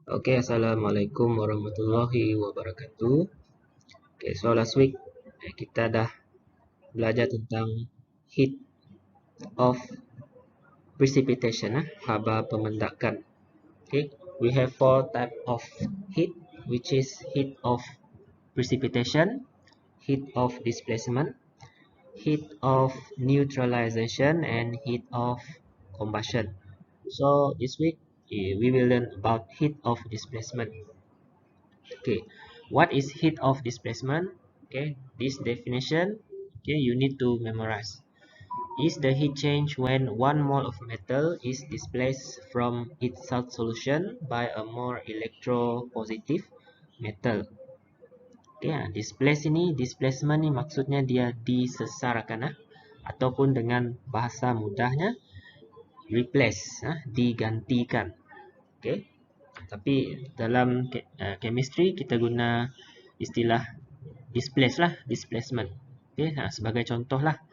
Oke, Assalamualaikum warahmatullahi wabarakatuh. Oke, so last week kita dah belajar tentang heat of precipitation, haba pemendakan. Okay, we have four type of heat, which is heat of precipitation, heat of displacement, heat of neutralization, and heat of combustion. So this week we will learn about heat of displacement. Okay, what is heat of displacement? Okay, this definition, okay, you need to memorize. Is the heat change when one mole of metal is displaced from its salt solution by a more electropositive metal. Okay, displacement ni maksudnya dia disesarkan, ataupun dengan bahasa mudahnya replace, digantikan. Okay, tapi dalam chemistry kita guna istilah displacement. Okay, sebagai contoh lah,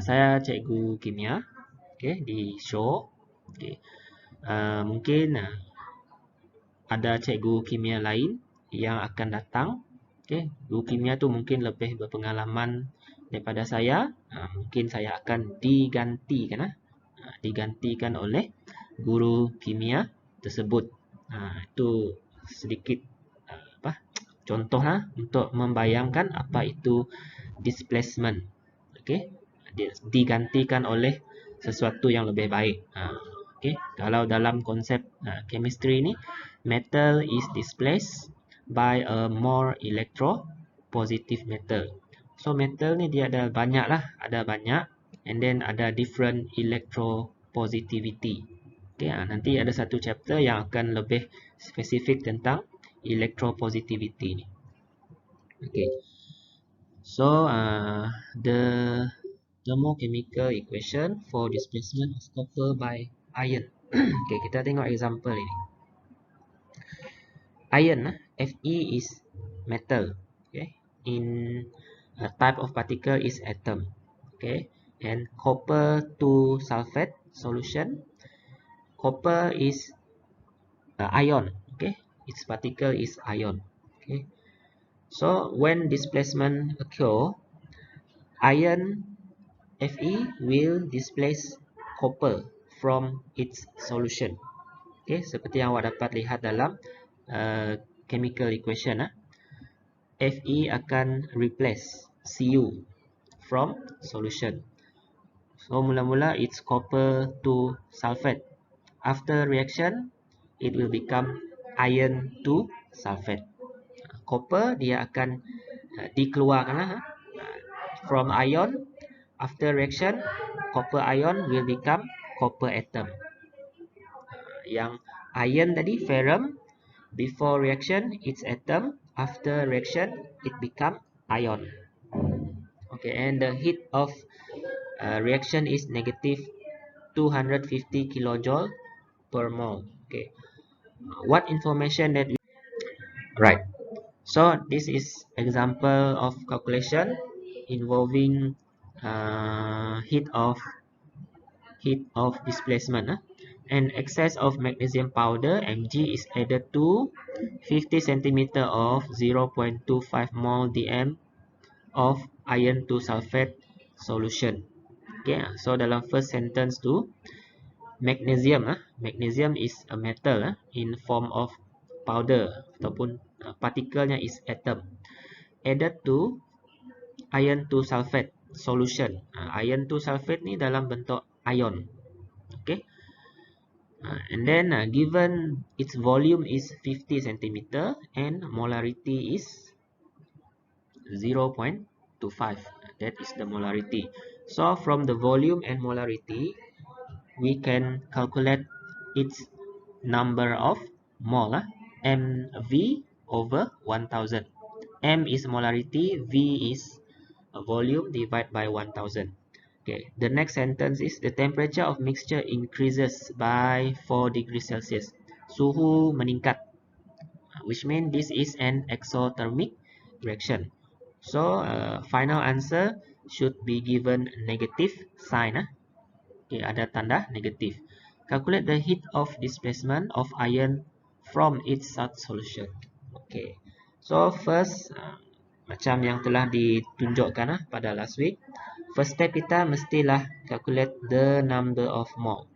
saya cikgu kimia, okay, di show. Okay, mungkin ada cikgu kimia lain yang akan datang. Okay, guru kimia tu mungkin lebih berpengalaman daripada saya. Mungkin saya akan digantikan oleh guru kimia tersebut. Itu sedikit contoh untuk membayangkan apa itu displacement. Okay, digantikan oleh sesuatu yang lebih baik. Okay, kalau dalam konsep chemistry ni, metal is displaced by a more electropositive metal. So metal ni dia ada banyak, and then ada different electropositivity. Okay, nanti ada satu chapter yang akan lebih spesifik tentang electropositivity ni. Okay, so the thermochemical equation for displacement of copper by iron. Okay, kita tengok example ini. Iron, Fe is metal. Okay, in a type of particle is atom. Okay, and copper to sulfate solution. Copper is ion. Okay, its particle is ion. Okay, so when displacement occur, iron Fe will displace copper from its solution. Okay, seperti yang awak dapat lihat dalam chemical equation, Fe akan replace Cu from solution. So mula-mula it's copper to sulfate. After reaction, it will become iron to sulfate. Copper dia akan dikeluarkan from ion. After reaction, copper ion will become copper atom. Yang iron tadi, ferrum, before reaction it's atom. After reaction it become ion. Okay, and the heat of reaction is negative 250 kilojoule per mole. Okay, what information that we... Right, so this is example of calculation involving heat of displacement. An excess of magnesium powder Mg is added to 50 cm of 0.25 mol dm of iron to sulfate solution. Okay, so dalam first sentence tu, magnesium is a metal in form of powder, ataupun partikelnya is atom, added to iron to sulfate solution. Iron to sulfate ni dalam bentuk ion. Okay, and then given its volume is 50 cm and molarity is 0.25. That is the molarity. So from the volume and molarity, we can calculate its number of mole, mv over 1000. M is molarity, V is volume divided by 1000. Okay, the next sentence is the temperature of mixture increases by 4 degrees Celsius. Suhu meningkat, which means this is an exothermic reaction. So final answer should be given negative sign. Okay, ada tanda negatif. Calculate the heat of displacement of iron from its solution. Okay, so first macam yang telah ditunjukkan pada last week, first step kita mestilah calculate the number of mole.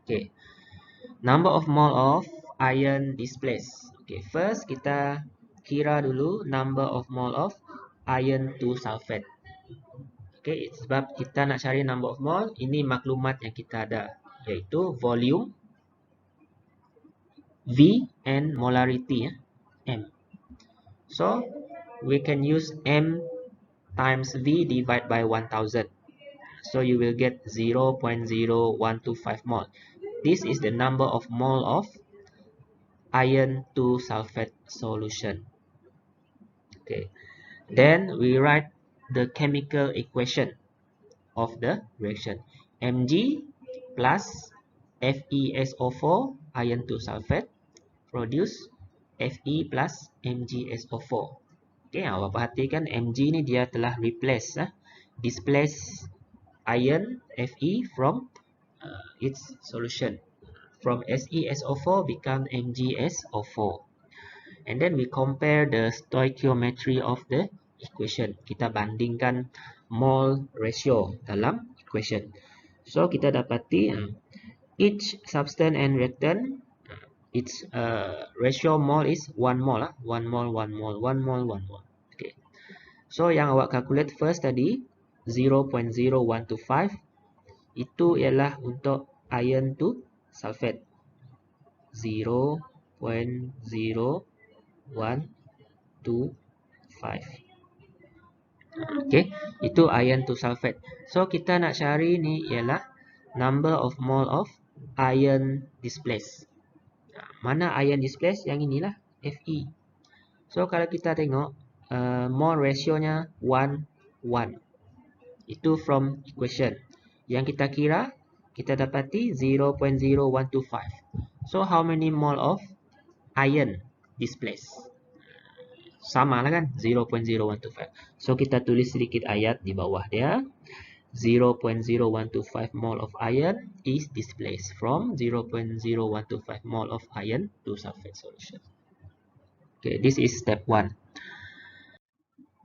Okay, number of mole of iron displaced. Okay, first kita kira dulu number of mole of iron 2 sulfate. Okay, sebab kita nak cari number of mole, ini maklumat yang kita ada, iaitu volume, V, and molarity, M. So, we can use M times V divided by 1000. So, you will get 0.0125 mole. This is the number of mole of iron 2 sulfate solution. Okay. Then, we write the chemical equation of the reaction. Mg plus FeSO4 iron 2 sulfate produce Fe plus MgSO4. Okay, awak perhatikan Mg ni dia telah replace, displace iron Fe from its solution. From SeSO4 become MgSO4. And then we compare the stoichiometry of the equation. Kita bandingkan mole ratio dalam equation. So kita dapati each substance and reactant, its ratio mole is 1 mole. 1 mole, 1 mole, 1 mole, 1 mole. Okay. So yang awak calculate first tadi 0.0125 itu ialah untuk iron 2 sulfate. 0.0125. Okay, itu iron 2 sulfate. So kita nak cari ni ialah number of mole of iron displaced. Mana iron displaced? Yang inilah, Fe. So kalau kita tengok mole ratio-nya 1, 1. Itu from equation. Yang kita kira, kita dapati 0.0125. So how many mole of iron displaced? Sama lah kan, 0.0125. So kita tulis sedikit ayat di bawah dia. 0.0125 mole of iron is displaced from 0.0125 mole of iron 2 sulfate solution. Okay, this is step 1.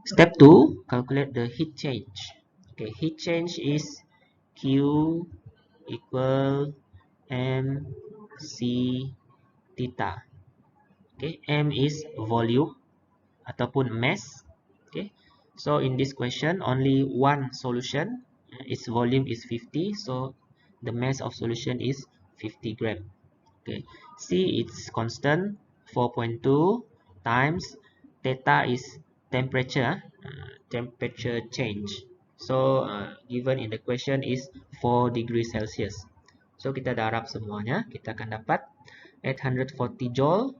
Step 2, calculate the heat change. Okay, heat change is Q equal mc theta. Okay, M is volume ataupun mass. Okay, so in this question only one solution, its volume is 50, so the mass of solution is 50 gram. Okay, C it's constant 4.2 times theta is temperature, temperature change. So given in the question is 4 degrees Celsius. So kita darab semuanya, kita akan dapat 840 joule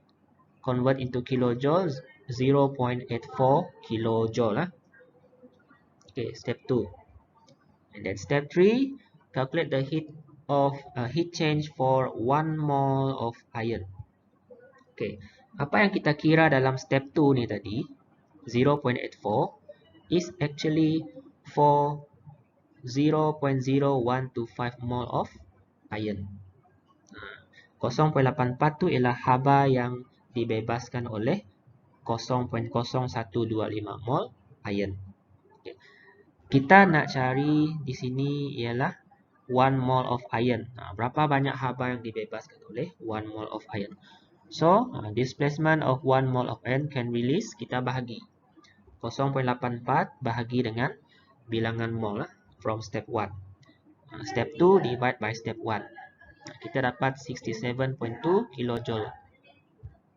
convert into kilojoule 0.84 kilojoule. Okay, step 2. And then step 3, calculate the heat change for 1 mole of iron. Okay, apa yang kita kira dalam step 2 ni tadi, 0.84 is actually for 0.0125 mole of iron. 0.84 tu ialah haba yang dibebaskan oleh 0.0125 mol iron. Okay. Kita nak cari di sini ialah 1 mol of iron. Berapa banyak haba yang dibebaskan oleh 1 mol of iron? So, displacement of 1 mol of iron can release, kita bahagi 0.84 bahagi dengan bilangan mol from step 1. Step 2 divide by step 1. Kita dapat 67.2 kilojoule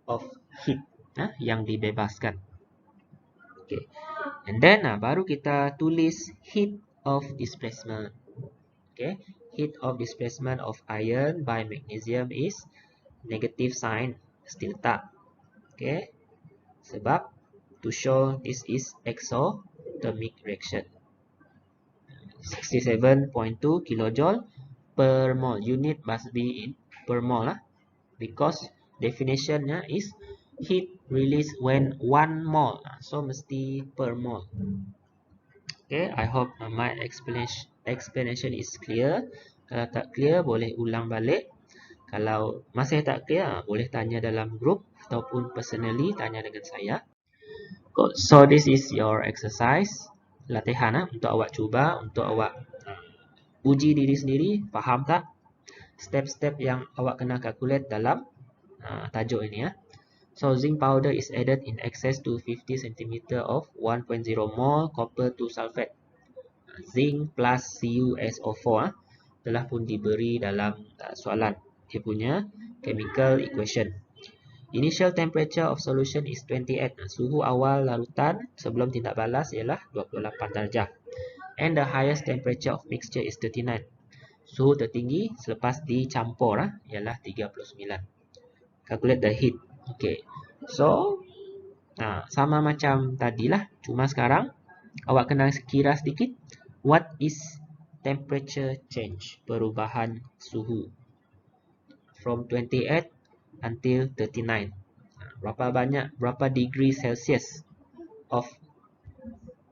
of heat yang dibebaskan. Okay. And then baru kita tulis heat of displacement. Okay. Heat of displacement of iron by magnesium is negative sign, still tak. Okay. Sebab to show this is exothermic reaction. 67.2 kilojoule per mole. Unit must be in per mole because definitionnya is heat release when 1 mole. So mesti per mole. Okay, I hope my explanation is clear. Kalau tak clear boleh ulang balik. Kalau masih tak clear, boleh tanya dalam grup ataupun personally tanya dengan saya. So this is your exercise, latihan untuk awak cuba, untuk awak uji diri sendiri, faham tak step-step yang awak kena calculate dalam tajuk ini ya. So zinc powder is added in excess to 50 cm of 1.0 mol copper to sulfate. Zinc plus CuSO4 telah pun diberi dalam soalan dia punya chemical equation. Initial temperature of solution is 28. Suhu awal larutan sebelum tindak balas ialah 28 darjah. And the highest temperature of mixture is 39. Suhu tertinggi selepas dicampur ialah 39. Calculate the heat. Okay. So, sama macam tadilah. Cuma sekarang, awak kena kira sedikit. What is temperature change? Perubahan suhu. From 28 until 39. Berapa degree Celsius of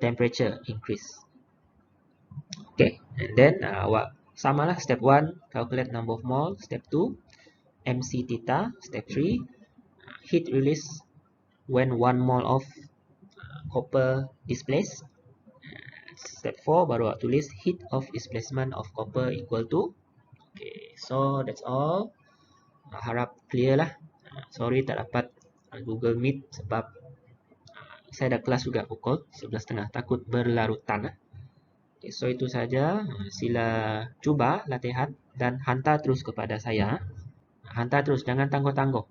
temperature increase. Okay. And then, awak samalah step 1, calculate number of mole. Step 2, MC theta. Step 3, heat release when 1 mole of copper displaced. Step 4 baru awak tulis heat of displacement of copper equal to. Okay, so that's all. Harap clear lah. Sorry tak dapat Google Meet sebab saya ada kelas juga pukul 11.30, takut berlarutan. Okay, so itu saja. Sila cuba latihan dan hantar terus kepada saya. Hantar terus, jangan tangguh-tangguh.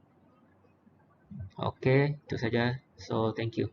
Okay, itu saja. So thank you.